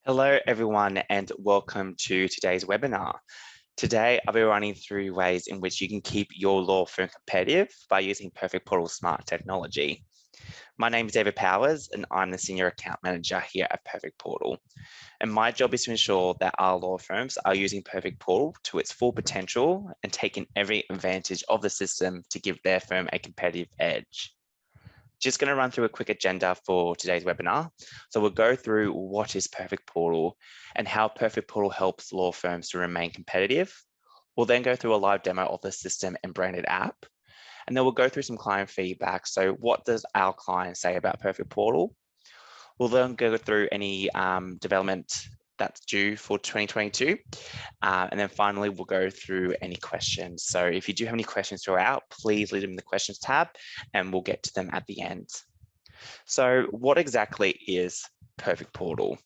Hello, everyone, and welcome to today's webinar. Today, I'll be running through ways in which you can keep your law firm competitive by using Perfect Portal Smart technology. My name is David Powers, and I'm the Senior Account Manager here at Perfect Portal. And my job is to ensure that our law firms are using Perfect Portal to its full potential and taking every advantage of the system to give their firm a competitive edge. Just going to run through a quick agenda for today's webinar. So we'll go through what is Perfect Portal and how Perfect Portal helps law firms to remain competitive. We'll then go through a live demo of the system and branded app. And then we'll go through some client feedback. So what does our client say about Perfect Portal? We'll then go through any development that's due for 2022. And then finally, we'll go through any questions. So if you do have any questions throughout, please leave them in the questions tab and we'll get to them at the end. So what exactly is Perfect Portal?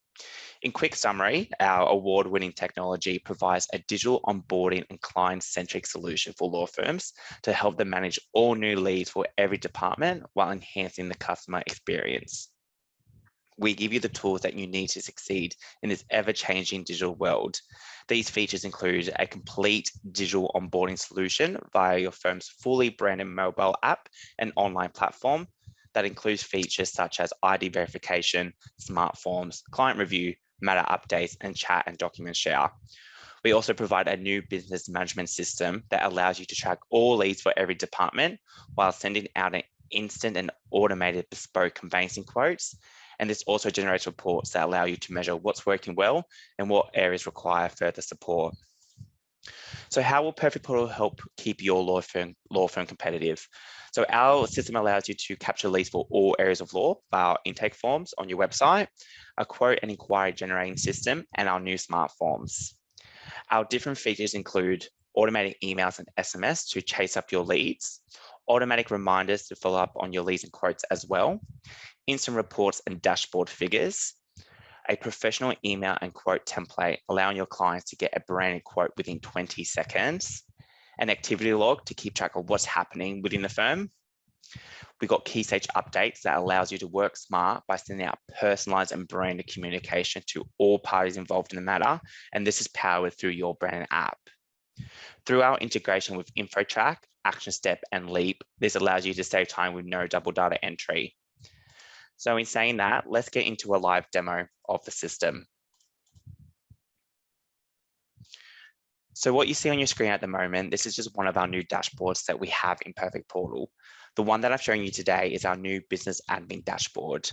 In quick summary, our award-winning technology provides a digital onboarding and client-centric solution for law firms to help them manage all new leads for every department while enhancing the customer experience. We give you the tools that you need to succeed in this ever-changing digital world. These features include a complete digital onboarding solution via your firm's fully branded mobile app and online platform that includes features such as ID verification, smart forms, client review, matter updates, and chat and document share. We also provide a new business management system that allows you to track all leads for every department while sending out an instant and automated bespoke conveyancing quotes. And this also generates reports that allow you to measure what's working well and what areas require further support. So how will Perfect Portal help keep your law firm competitive? So our system allows you to capture leads for all areas of law via intake forms on your website, a quote and inquiry generating system, and our new smart forms. Our different features include automatic emails and SMS to chase up your leads, automatic reminders to follow up on your leads and quotes as well, instant reports and dashboard figures, a professional email and quote template allowing your clients to get a branded quote within 20 seconds, an activity log to keep track of what's happening within the firm. We've got key stage updates that allows you to work smart by sending out personalized and branded communication to all parties involved in the matter, and this is powered through your brand app. Through our integration with InfoTrack, ActionStep, and Leap, this allows you to save time with no double data entry. So in saying that, let's get into a live demo of the system. So what you see on your screen at the moment, this is just one of our new dashboards that we have in Perfect Portal. The one that I'm showing you today is our new business admin dashboard.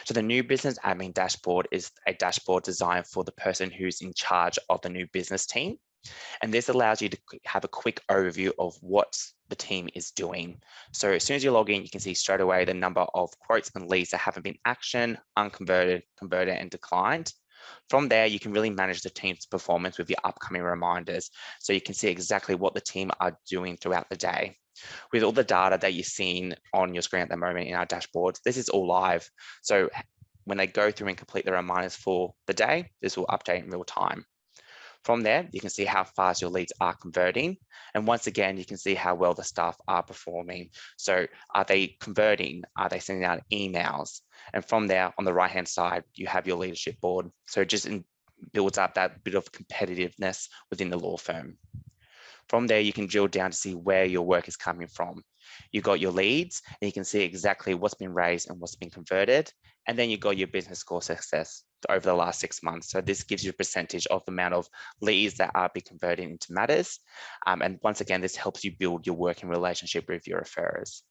So the new business admin dashboard is a dashboard designed for the person who's in charge of the new business team. And this allows you to have a quick overview of what the team is doing. So as soon as you log in, you can see straight away the number of quotes and leads that haven't been actioned, unconverted, converted, and declined. From there, you can really manage the team's performance with your upcoming reminders. So you can see exactly what the team are doing throughout the day. With all the data that you're seeing on your screen at the moment in our dashboard, this is all live. So when they go through and complete the reminders for the day, this will update in real time. From there, you can see how fast your leads are converting. And once again, you can see how well the staff are performing. So are they converting? Are they sending out emails? And from there, on the right-hand side, you have your leadership board. So it just builds up that bit of competitiveness within the law firm. From there, you can drill down to see where your work is coming from. You've got your leads, and you can see exactly what's been raised and what's been converted. And then you've got your business score success over the last 6 months. So this gives you a percentage of the amount of leads that are being converted into matters. And once again, this helps you build your working relationship with your referrers.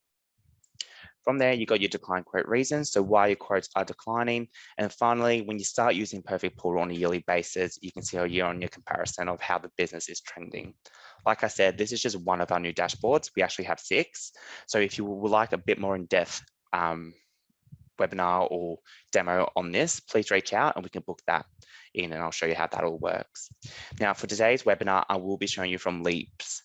From there, you got your decline quote reasons, so why your quotes are declining. And finally, when you start using Perfect Portal on a yearly basis, you can see a year-on-year comparison of how the business is trending. Like I said, this is just one of our new dashboards. We actually have 6. So if you would like a bit more in-depth webinar or demo on this, please reach out and we can book that in and I'll show you how that all works. Now for today's webinar, I will be showing you from Leap's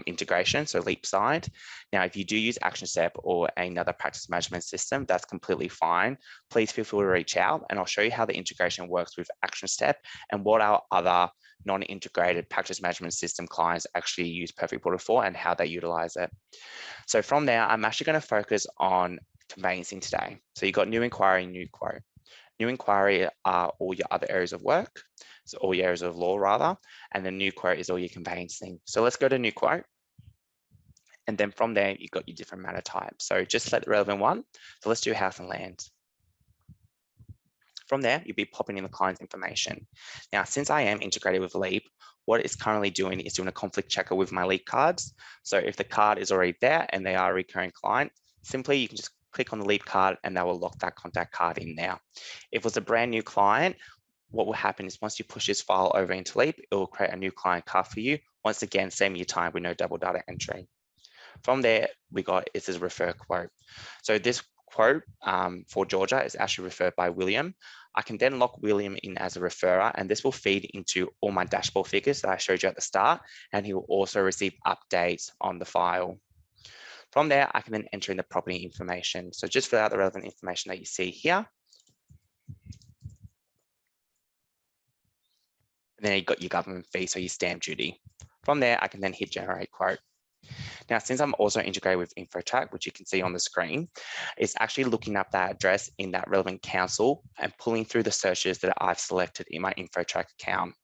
integration, so Leap side. Now, if you do use ActionStep or another practice management system, that's completely fine. Please feel free to reach out and I'll show you how the integration works with ActionStep and what our other non-integrated practice management system clients actually use Perfect Portal for and how they utilize it. So from there, I'm actually going to focus on conveyancing today. So you've got new inquiry, new quote. New inquiry are all your other areas of work, so all your areas of law rather, and the new quote is all your conveyancing. So let's go to new quote. And then from there, you've got your different matter types. So just select the relevant one. So let's do house and land. From there, you'll be popping in the client's information. Now, since I am integrated with Leap, what it's currently doing is doing a conflict checker with my Leap cards. So if the card is already there and they are a recurring client, simply you can just click on the Leap card and that will lock that contact card in now. If it was a brand new client, what will happen is once you push this file over into Leap, it will create a new client card for you. Once again, same your time with no double data entry. From there, we got this is refer quote. So this quote for Georgia is actually referred by William. I can then lock William in as a referrer, and this will feed into all my dashboard figures that I showed you at the start, and he will also receive updates on the file. From there, I can then enter in the property information. So just fill out the relevant information that you see here. And then you've got your government fee, so your stamp duty. From there, I can then hit generate quote. Now, since I'm also integrated with InfoTrack, which you can see on the screen, it's actually looking up that address in that relevant council and pulling through the searches that I've selected in my InfoTrack account.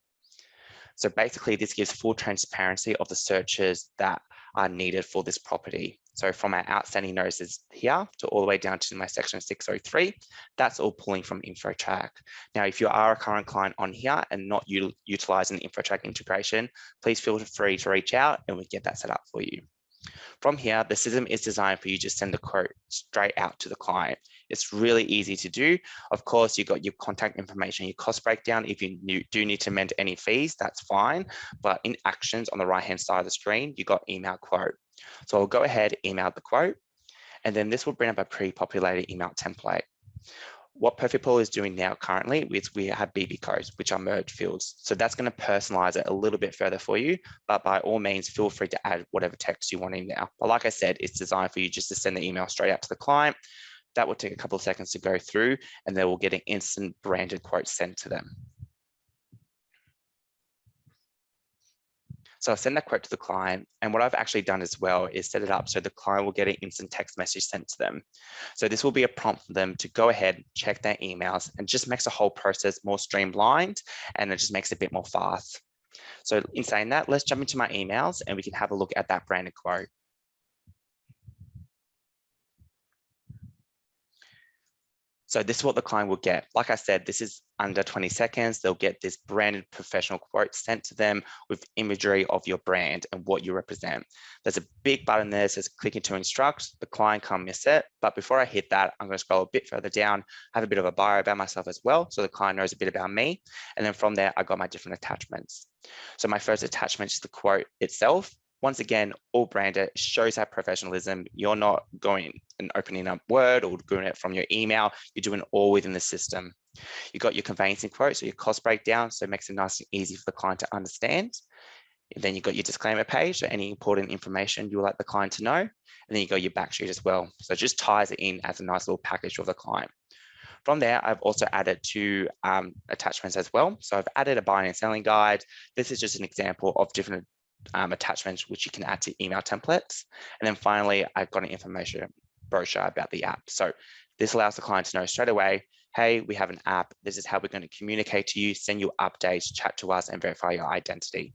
So basically, this gives full transparency of the searches that are needed for this property. So from my outstanding notices here to all the way down to my section 603, that's all pulling from InfoTrack. Now, if you are a current client on here and not utilizing the InfoTrack integration, please feel free to reach out and we get that set up for you. From here, the system is designed for you to send the quote straight out to the client. It's really easy to do. Of course, you've got your contact information, your cost breakdown. If you do need to amend any fees, that's fine. But in actions on the right-hand side of the screen, you've got email quote. So I'll go ahead, email the quote, and then this will bring up a pre-populated email template. What Perfect Portal is doing now currently is we have BB codes, which are merge fields. So that's going to personalize it a little bit further for you, but by all means, feel free to add whatever text you want in now. But like I said, it's designed for you just to send the email straight out to the client. That will take a couple of seconds to go through, and they will get an instant branded quote sent to them. So I'll send that quote to the client. And what I've actually done as well is set it up so the client will get an instant text message sent to them. So this will be a prompt for them to go ahead, check their emails, and just makes the whole process more streamlined, and it just makes it a bit more fast. So in saying that, let's jump into my emails and we can have a look at that branded quote. So this is what the client will get. Like I said, this is under 20 seconds. They'll get this branded professional quote sent to them with imagery of your brand and what you represent. There's a big button there that says clicking to instruct. The client can't miss it. But before I hit that, I'm going to scroll a bit further down, have a bit of a bio about myself as well, so the client knows a bit about me. And then from there, I got my different attachments. So my first attachment is the quote itself. Once again, all branded, shows that professionalism. You're not going and opening up Word or doing it from your email. You're doing it all within the system. You've got your conveyancing quote, so your cost breakdown, so it makes it nice and easy for the client to understand. And then you've got your disclaimer page, so any important information you would like the client to know. And then you got your back sheet as well. So it just ties it in as a nice little package for the client. From there, I've also added two attachments as well. So I've added a buying and selling guide. This is just an example of different attachments which you can add to email templates. And then finally, I've got an information brochure about the app. So this allows the client to know straight away, hey, we have an app. This is how we're going to communicate to you, send you updates, chat to us, and verify your identity.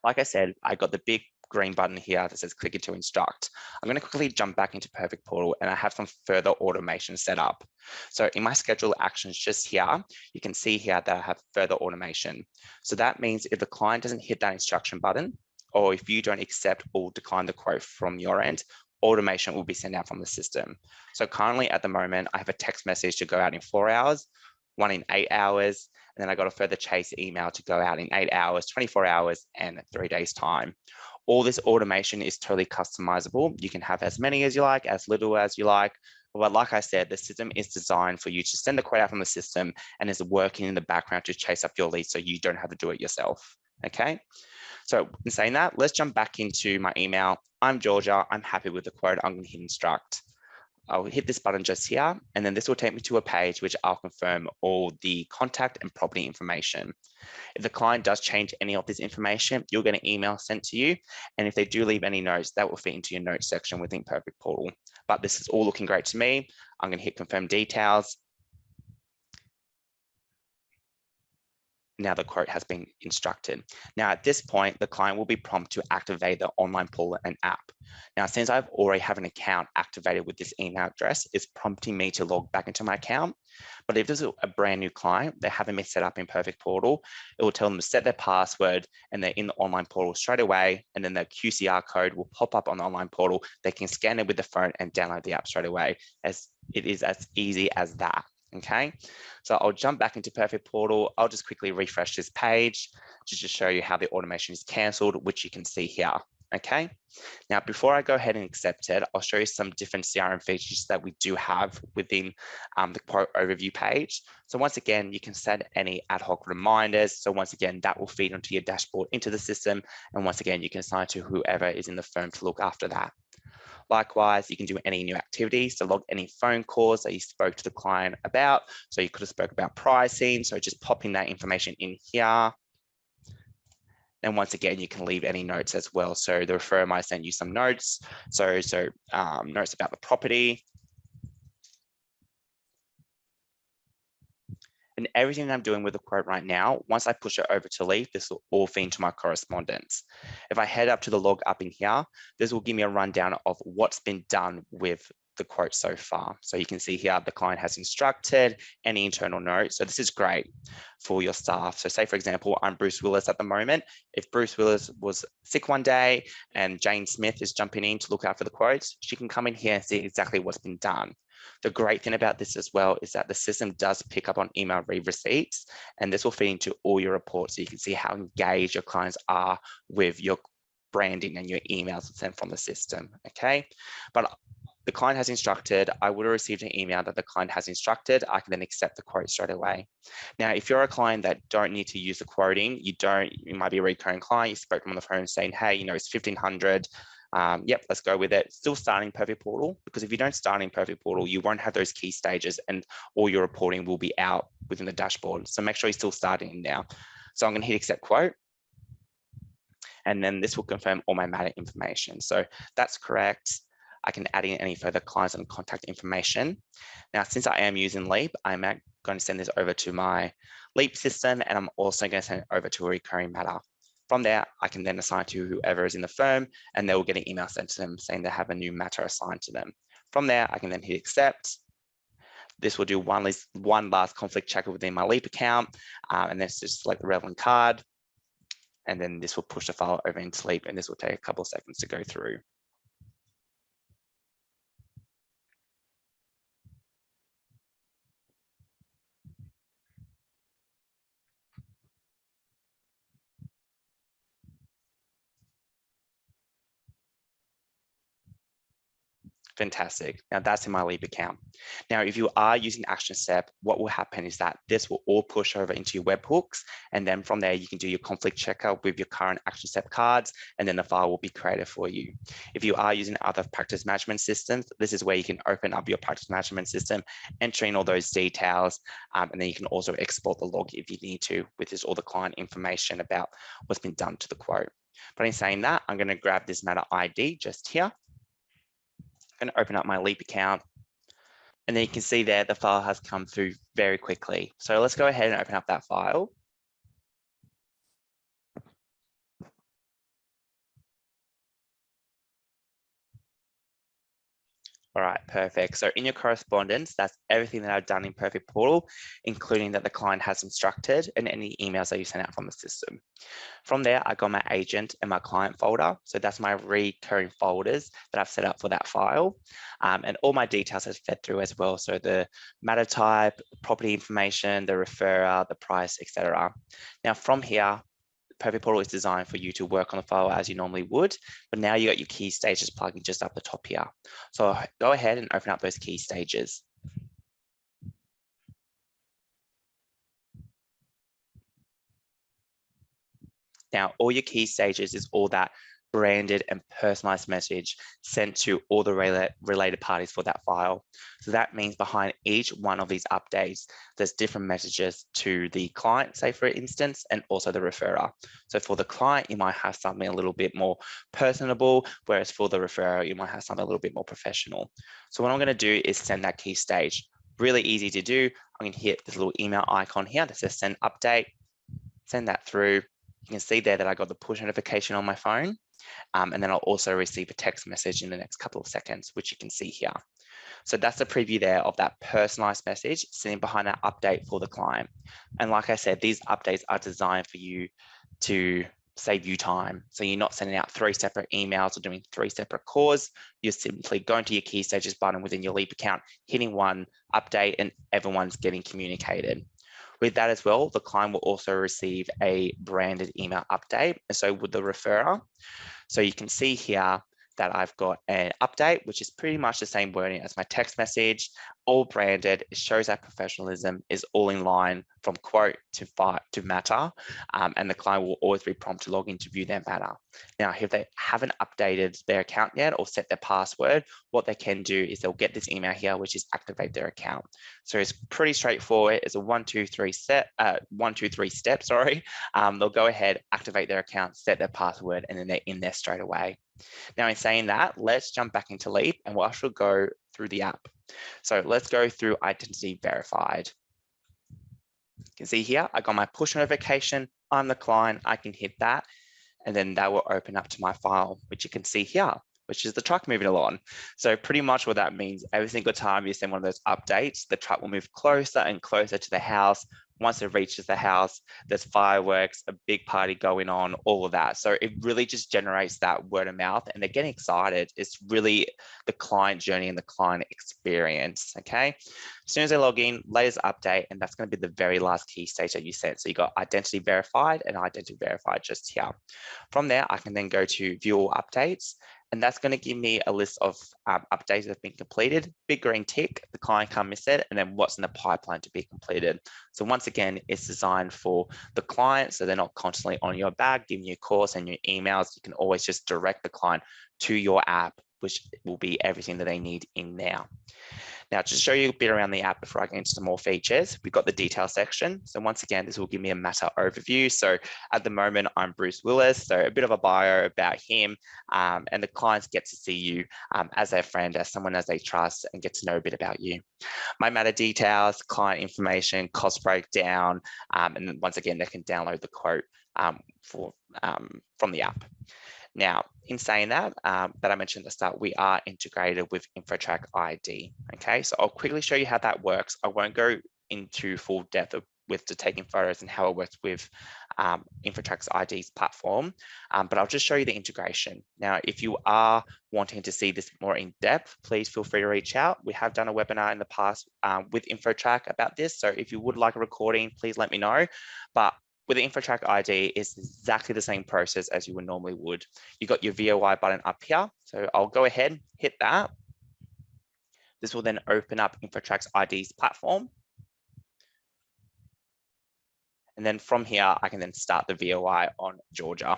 Like I said, I got the big green button here that says click it to instruct. I'm going to quickly jump back into Perfect Portal and I have some further automation set up. So in my schedule actions just here, you can see here that I have further automation. So that means if the client doesn't hit that instruction button, or if you don't accept or decline the quote from your end, automation will be sent out from the system. So currently at the moment, I have a text message to go out in 4 hours, one in 8 hours, and then I got a further chase email to go out in 8 hours, 24 hours, and 3 days time. All this automation is totally customizable. You can have as many as you like, as little as you like. But like I said, the system is designed for you to send the quote out from the system and is working in the background to chase up your leads so you don't have to do it yourself, okay? So in saying that, let's jump back into my email. I'm Georgia, I'm happy with the quote, I'm gonna hit instruct. I'll hit this button just here, and then this will take me to a page which I'll confirm all the contact and property information. If the client does change any of this information, you'll get an email sent to you. And if they do leave any notes, that will fit into your notes section within Perfect Portal. But this is all looking great to me. I'm going to hit confirm details. now the quote has been instructed. Now at this point, the client will be prompted to activate the online portal and app. Now, since I've already have an account activated with this email address, it's prompting me to log back into my account. But if this is a brand new client, they haven't been set up in Perfect Portal, it will tell them to set their password and they're in the online portal straight away. And then the QCR code will pop up on the online portal. They can scan it with the phone and download the app straight away, as it is as easy as that. Okay, so I'll jump back into Perfect Portal. I'll just quickly refresh this page to just show you how the automation is cancelled, which you can see here. Okay, now before I go ahead and accept it, I'll show you some different CRM features that we do have within the quote overview page. So once again, you can set any ad hoc reminders. So once again, that will feed onto your dashboard into the system. And once again, you can assign to whoever is in the firm to look after that. Likewise, you can do any new activities to log any phone calls that you spoke to the client about. So you could have spoke about pricing. So just popping that information in here. And once again, you can leave any notes as well. So the referrer might send you some notes. So notes about the property. And everything that I'm doing with the quote right now, once I push it over to Leaf, this will all feed into my correspondence. If I head up to the log up in here, this will give me a rundown of what's been done with the quote so far. So you can see here, the client has instructed any internal notes. So this is great for your staff. So say, for example, I'm Bruce Willis at the moment. If Bruce Willis was sick one day and Jane Smith is jumping in to look out for the quotes, she can come in here and see exactly what's been done. The great thing about this as well is that the system does pick up on email read receipts, and this will feed into all your reports so you can see how engaged your clients are with your branding and your emails sent from the system, okay? But the client has instructed, I would have received an email that the client has instructed, I can then accept the quote straight away. Now, if you're a client that don't need to use the quoting, you might be a recurring client, you spoke to them on the phone saying, hey, it's 1,500, yep, let's go with it. Still starting Perfect Portal, because if you don't start in Perfect Portal, you won't have those key stages and all your reporting will be out within the dashboard. So make sure you're still starting now. So I'm going to hit accept quote. And then this will confirm all my matter information. So that's correct. I can add in any further clients and contact information. Now, since I am using Leap, I'm going to send this over to my Leap system, and I'm also going to send it over to a recurring matter. From there, I can then assign to whoever is in the firm, and they will get an email sent to them saying they have a new matter assigned to them. From there, I can then hit accept. This will do one last conflict checker within my Leap account, and then just select the relevant card. And then this will push the file over into Leap, and this will take a couple of seconds to go through. Fantastic. Now that's in my Leap account. Now, if you are using Action Step, what will happen is that this will all push over into your webhooks. And then from there, you can do your conflict checker with your current Action Step cards, and then the file will be created for you. If you are using other practice management systems, this is where you can open up your practice management system, enter in all those details, and then you can also export the log if you need to, with all the client information about what's been done to the quote. But in saying that, I'm going to grab this matter ID just here. I'm going to open up my Leap account, and then you can see there the file has come through very quickly. So let's go ahead and open up that file. All right, perfect. So in your correspondence, that's everything that I've done in Perfect Portal, including that the client has instructed and any emails that you sent out from the system. From there, I got my agent and my client folder. So that's my recurring folders that I've set up for that file. And all my details have fed through as well. So the matter type, property information, the referrer, the price, etc. Now from here, Perfect Portal is designed for you to work on the file as you normally would, but now you got your key stages plugging just up the top here. So go ahead and open up those key stages. Now, all your key stages is all that branded and personalized message sent to all the related parties for that file. So that means behind each one of these updates, there's different messages to the client, say for instance, and also the referrer. So for the client, you might have something a little bit more personable, whereas for the referrer, you might have something a little bit more professional. So what I'm going to do is send that key stage. Really easy to do. I'm going to hit this little email icon here that says send update. Send that through. You can see there that I got the push notification on my phone. And then I'll also receive a text message in the next couple of seconds, which you can see here. So that's a preview there of that personalized message sitting behind that update for the client. And like I said, these updates are designed for you to save you time. So you're not sending out 3 separate emails or doing 3 separate calls. You're simply going to your key stages button within your Leap account, hitting one update, and everyone's getting communicated. With that as well, the client will also receive a branded email update, and so would the referrer. So you can see here that I've got an update, which is pretty much the same wording as my text message, all branded. It shows that professionalism is all in line from quote to matter, and the client will always be prompted to log in to view their matter. Now, if they haven't updated their account yet or set their password, what they can do is they'll get this email here, which is activate their account. So it's pretty straightforward. It's a 1, 2, 3 step. Sorry. They'll go ahead, activate their account, set their password, and then they're in there straight away. Now, in saying that, let's jump back into Leap and we'll actually go through the app. So let's go through identity verified. You can see here, I got my push notification. I'm the client, I can hit that, and then that will open up to my file, which you can see here, which is the truck moving along. So pretty much what that means, every single time you send one of those updates, the truck will move closer and closer to the house. Once it reaches the house, there's fireworks, a big party going on, all of that. So it really just generates that word of mouth and they're getting excited. It's really the client journey and the client experience, okay? As soon as they log in, latest update, and that's gonna be the very last key stage that you set. So you got identity verified and identity verified just here. From there, I can then go to view all updates, and that's going to give me a list of updates that have been completed, big green tick, the client can't miss it, and then what's in the pipeline to be completed. So once again, it's designed for the client, so they're not constantly on your back, giving you calls and your emails. You can always just direct the client to your app, which will be everything that they need in there. Now, to show you a bit around the app before I get into some more features, we've got the detail section. So once again, this will give me a matter overview. So at the moment, I'm Bruce Willis, so a bit of a bio about him, and the clients get to see you as their friend, as someone as they trust, and get to know a bit about you. My matter details, client information, cost breakdown, and then once again, they can download the quote from the app. Now, in saying that, that I mentioned at the start, we are integrated with InfoTrack ID. Okay, so I'll quickly show you how that works. I won't go into full depth with the taking photos and how it works with InfoTrack's ID's platform, but I'll just show you the integration. Now, if you are wanting to see this more in depth, please feel free to reach out. We have done a webinar in the past with InfoTrack about this, so if you would like a recording, please let me know. But with the InfoTrack ID, it's exactly the same process as you would normally would. You got your VOI button up here. So I'll go ahead, hit that. This will then open up InfoTrack's ID's platform. And then from here, I can then start the VOI on Georgia.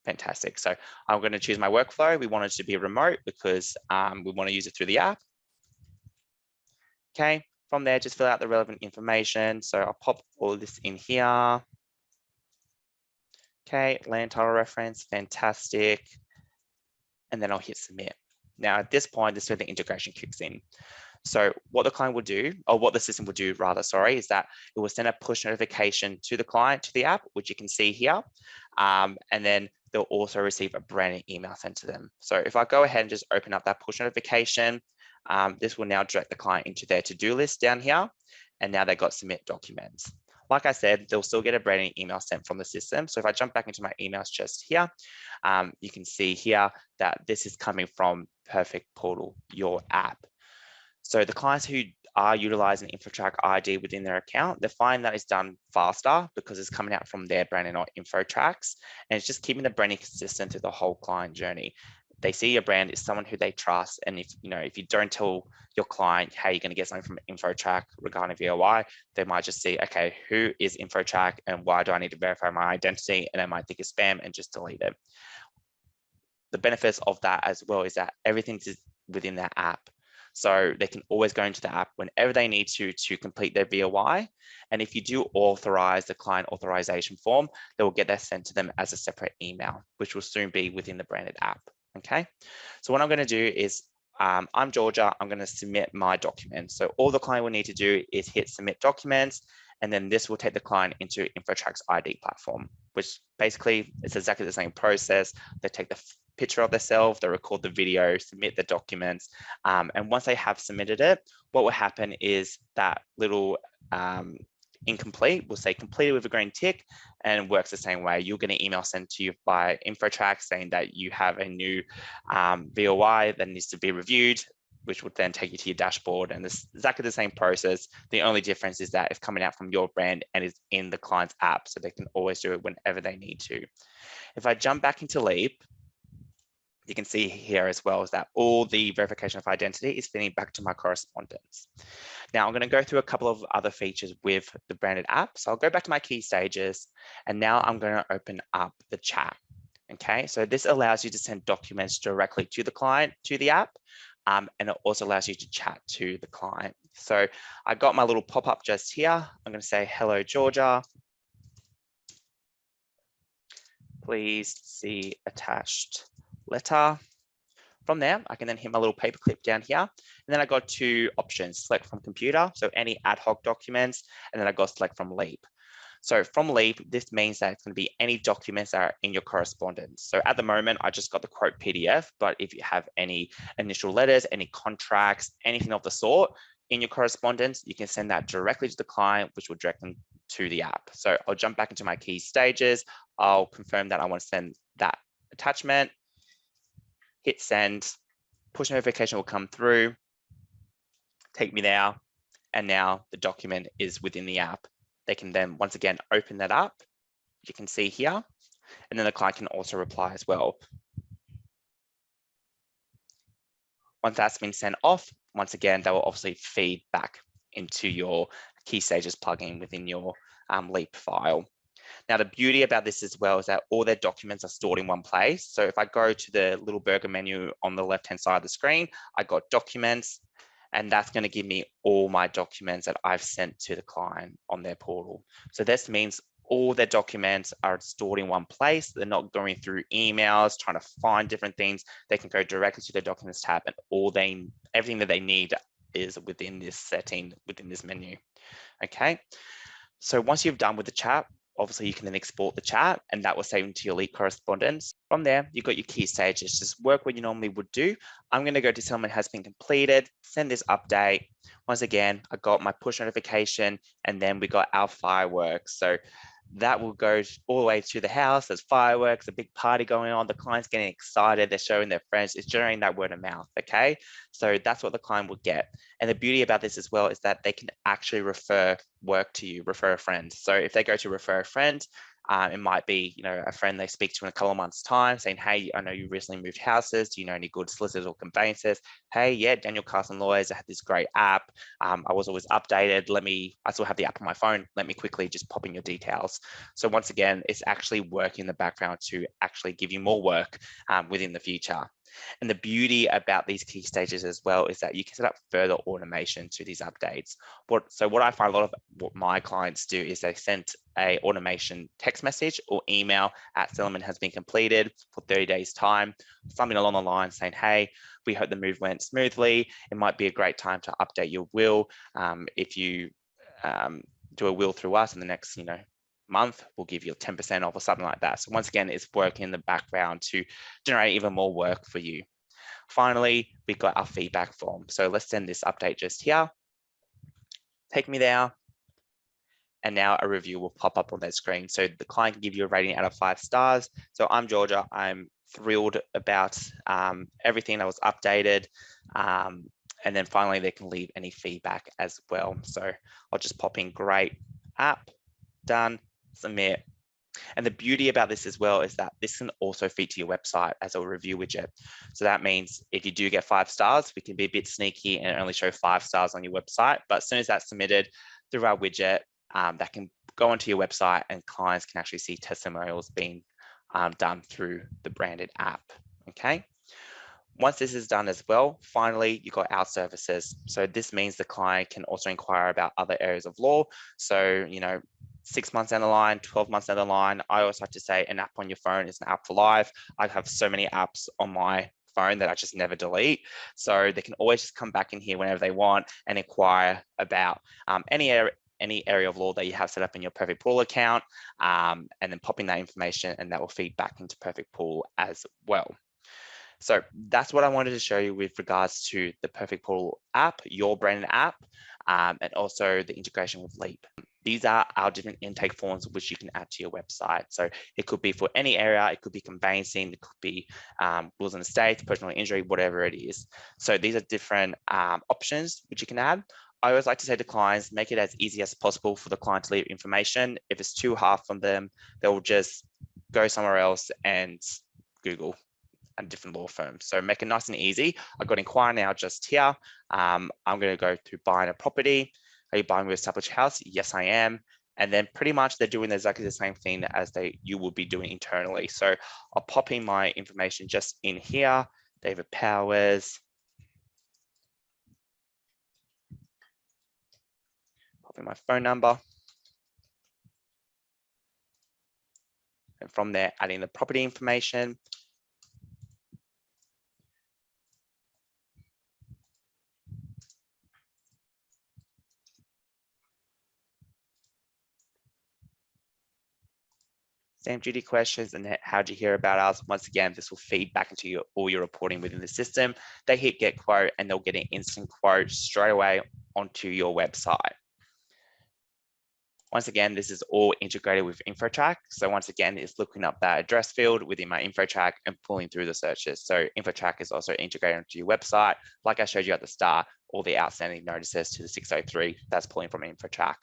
Fantastic. So I'm going to choose my workflow. We want it to be remote because we want to use it through the app. Okay. From there, just fill out the relevant information. So I'll pop all of this in here. Okay, land title reference, fantastic. And then I'll hit submit. Now at this point, this is where the integration kicks in. So what the client will do, or what the system will do rather, sorry, is that it will send a push notification to the client, to the app, which you can see here. And then they'll also receive a branded email sent to them. So if I go ahead and just open up that push notification, this will now direct the client into their to-do list down here. And now they've got submit documents. Like I said, they'll still get a branded email sent from the system. So if I jump back into my emails just here, you can see here that this is coming from Perfect Portal, your app. So the clients who are utilizing InfoTrack ID within their account, they find that it's done faster because it's coming out from their brand and not InfoTrack's. And it's just keeping the branding consistent through the whole client journey. They see your brand is someone who they trust. And if you don't tell your client, hey, you're going to get something from InfoTrack regarding VOI, they might just see, okay, who is InfoTrack and why do I need to verify my identity? And they might think it's spam and just delete it. The benefits of that as well is that everything's within that app. So they can always go into the app whenever they need to complete their VOI. And if you do authorize the client authorization form, they will get that sent to them as a separate email, which will soon be within the branded app. Okay. So what I'm going to do is I'm Georgia, I'm going to submit my documents. So all the client will need to do is hit submit documents, and then this will take the client into InfoTrack's ID platform, which basically it's exactly the same process. They take the picture of themselves, they record the video, submit the documents, and once they have submitted it, what will happen is that little incomplete will say completed with a green tick, and it works the same way. You'll get an email sent to you by InfoTrack saying that you have a new VOI that needs to be reviewed, which would then take you to your dashboard, and this is exactly the same process. The only difference is that it's coming out from your brand and is in the client's app, so they can always do it whenever they need to. If I jump back into Leap, you can see here as well is that all the verification of identity is feeding back to my correspondence. Now I'm going to go through a couple of other features with the branded app. So I'll go back to my key stages, and now I'm going to open up the chat. Okay, so this allows you to send documents directly to the client, to the app, and it also allows you to chat to the client. So I got my little pop-up just here. I'm going to say, hello, Georgia. Please see attached letter. From there, I can then hit my little paperclip down here. And then I got two options, select from computer, so any ad hoc documents, and then I got select from Leap. So from Leap, this means that it's going to be any documents that are in your correspondence. So at the moment, I just got the quote PDF, but if you have any initial letters, any contracts, anything of the sort in your correspondence, you can send that directly to the client, which will direct them to the app. So I'll jump back into my key stages. I'll confirm that I want to send that attachment, hit send, push notification will come through, take me there, and now the document is within the app. They can then once again open that up, you can see here, and then the client can also reply as well. Once that's been sent off, once again, that will obviously feed back into your key stages plugin within your Leap file. Now, the beauty about this as well is that all their documents are stored in one place. So if I go to the little burger menu on the left-hand side of the screen, I got documents, and that's going to give me all my documents that I've sent to the client on their portal. So this means all their documents are stored in one place. They're not going through emails, trying to find different things. They can go directly to the documents tab, and everything that they need is within this setting, within this menu. Okay. So once you've done with the chat, obviously you can then export the chat, and that will save into your Leap correspondence. From there, you've got your key stages. Just work what you normally would do. I'm going to go to settlement has been completed, send this update. Once again, I got my push notification, and then we got our fireworks. So that will go all the way to the house. There's fireworks, a big party going on. The client's getting excited. They're showing their friends. It's generating that word of mouth. Okay. So that's what the client will get. And the beauty about this as well is that they can actually refer work to you, refer a friend. So if they go to refer a friend, it might be, a friend they speak to in a couple of months' time saying, hey, I know you recently moved houses. Do you know any good solicitors or conveyancers? Hey, yeah, Daniel Carson Lawyers. I had this great app. I was always updated. I still have the app on my phone. Let me quickly just pop in your details. So once again, it's actually working in the background to actually give you more work within the future. And the beauty about these key stages as well is that you can set up further automation to these updates. So what I find a lot of what my clients do is they send a automation text message or email at settlement has been completed for 30 days time, something along the line saying, hey, we hope the move went smoothly. It might be a great time to update your will. If you do a will through us in the next, month, we'll give you 10% off or something like that. So once again, it's working in the background to generate even more work for you. Finally, we've got our feedback form. So let's send this update just here. Take me there. And now a review will pop up on their screen. So the client can give you a rating out of 5 stars. So I'm Georgia. I'm thrilled about everything that was updated. And then finally, they can leave any feedback as well. So I'll just pop in great app, done, submit. And the beauty about this as well is that this can also feed to your website as a review widget. So that means if you do get 5 stars, we can be a bit sneaky and only show 5 stars on your website. But as soon as that's submitted through our widget, that can go onto your website, and clients can actually see testimonials being done through the branded app. Okay. Once this is done as well, finally, you've got our services. So this means the client can also inquire about other areas of law. So, 6 months down the line, 12 months down the line, I always like to say an app on your phone is an app for life. I have so many apps on my phone that I just never delete. So they can always just come back in here whenever they want and inquire about any area of law that you have set up in your Perfect Portal account, and then pop in that information, and that will feed back into Perfect Portal as well. So that's what I wanted to show you with regards to the Perfect Portal app, your branded app, and also the integration with Leap. These are our different intake forms which you can add to your website. So it could be for any area, it could be conveyancing, it could be wills and estates, personal injury, whatever it is. So these are different options which you can add. I always like to say to clients, make it as easy as possible for the client to leave information. If it's too hard for them, they'll just go somewhere else and Google a different law firm. So make it nice and easy. I've got inquire now just here. I'm going to go to buying a property. Are you buying with established house? Yes, I am. And then pretty much they're doing exactly the same thing as you will be doing internally. So I'll pop in my information just in here. David Powers. Pop in my phone number. And from there, adding the property information. Stamp duty questions and how do you hear about us? Once again, this will feed back into all your reporting within the system. They hit get quote and they'll get an instant quote straight away onto your website. Once again, this is all integrated with InfoTrack. So once again, it's looking up that address field within my InfoTrack and pulling through the searches. So InfoTrack is also integrated into your website. Like I showed you at the start, all the outstanding notices to the 603, that's pulling from InfoTrack.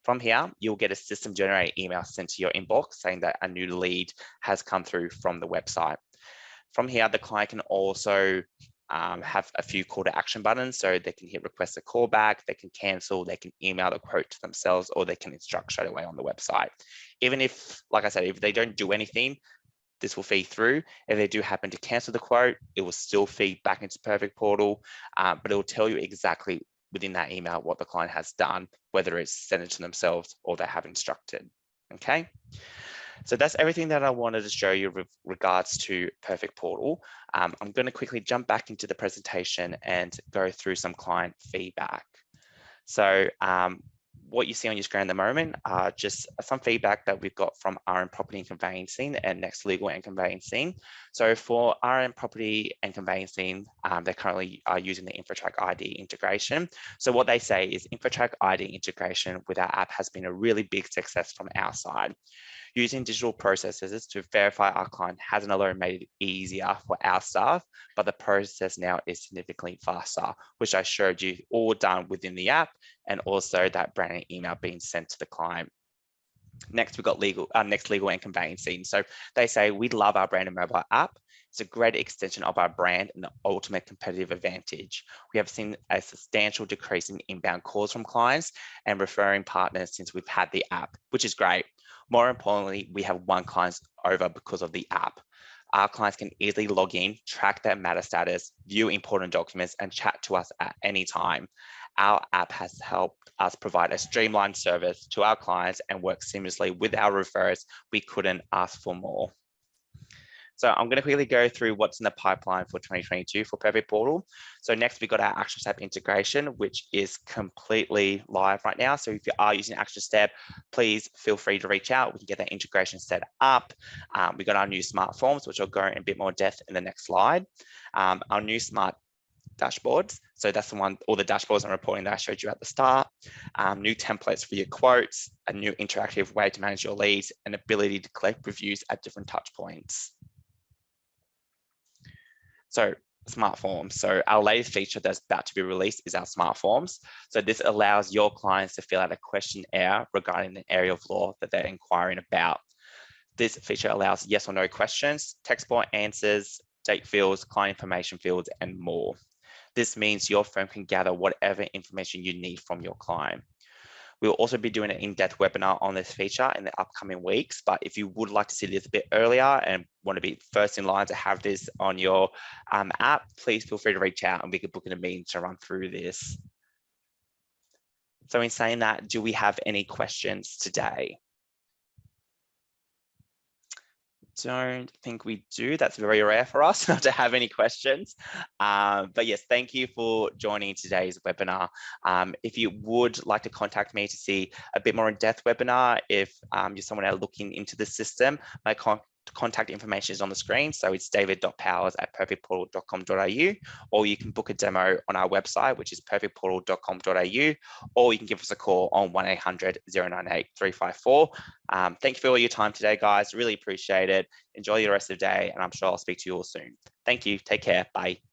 From here, you'll get a system generated email sent to your inbox saying that a new lead has come through from the website. From here, the client can also have a few call to action buttons. So they can hit request a callback, they can cancel, they can email the quote to themselves, or they can instruct straight away on the website. Even if, like I said, if they don't do anything, this will feed through. If they do happen to cancel the quote, it will still feed back into Perfect Portal, but it will tell you exactly within that email what the client has done, whether it's sent it to themselves or they have instructed, okay? So that's everything that I wanted to show you with regards to Perfect Portal. I'm going to quickly jump back into the presentation and go through some client feedback. So what you see on your screen at the moment are just some feedback that we've got from RM Property and Conveyancing and Next Legal and Conveyancing. So for RM Property and Conveyancing, they currently are using the InfoTrack ID integration. So what they say is InfoTrack ID integration with our app has been a really big success from our side. Using digital processes to verify our client hasn't alone made it easier for our staff, but the process now is significantly faster, which I showed you all done within the app, and also that branding email being sent to the client. Next, we've got Next Legal and Conveyancing. So they say, we love our branded mobile app. It's a great extension of our brand and the ultimate competitive advantage. We have seen a substantial decrease in inbound calls from clients and referring partners since we've had the app, which is great. More importantly, we have won clients over because of the app. Our clients can easily log in, track their matter status, view important documents, and chat to us at any time. Our app has helped us provide a streamlined service to our clients and work seamlessly with our referrers. We couldn't ask for more. So I'm going to quickly go through what's in the pipeline for 2022 for Perfect Portal. So next, we got our Action Step integration, which is completely live right now. So if you are using Action Step, please feel free to reach out. We can get that integration set up. We got our new smart forms, which I'll go in a bit more depth in the next slide. Our new smart dashboards. So that's the one, all the dashboards and reporting that I showed you at the start. New templates for your quotes, a new interactive way to manage your leads, and ability to collect reviews at different touch points. So smart forms. So our latest feature that's about to be released is our smart forms. So this allows your clients to fill out a questionnaire regarding the area of law that they're inquiring about. This feature allows yes or no questions, text box answers, date fields, client information fields, and more. This means your firm can gather whatever information you need from your client. We'll also be doing an in-depth webinar on this feature in the upcoming weeks, but if you would like to see this a bit earlier and want to be first in line to have this on your app, please feel free to reach out and we could book in a meeting to run through this. So in saying that, do we have any questions today? don't think we do. That's very rare for us not to have any questions. But yes, thank you for joining today's webinar. If you would like to contact me to see a bit more in-depth webinar, if you're someone else looking into the system, my contact information is on the screen. So it's david.powers@perfectportal.com.au, or you can book a demo on our website, which is perfectportal.com.au, or you can give us a call on 1-800-098-354. Thank you for all your time today, guys. Really appreciate it. Enjoy the rest of the day, and I'm sure I'll speak to you all soon. Thank you. Take care. Bye.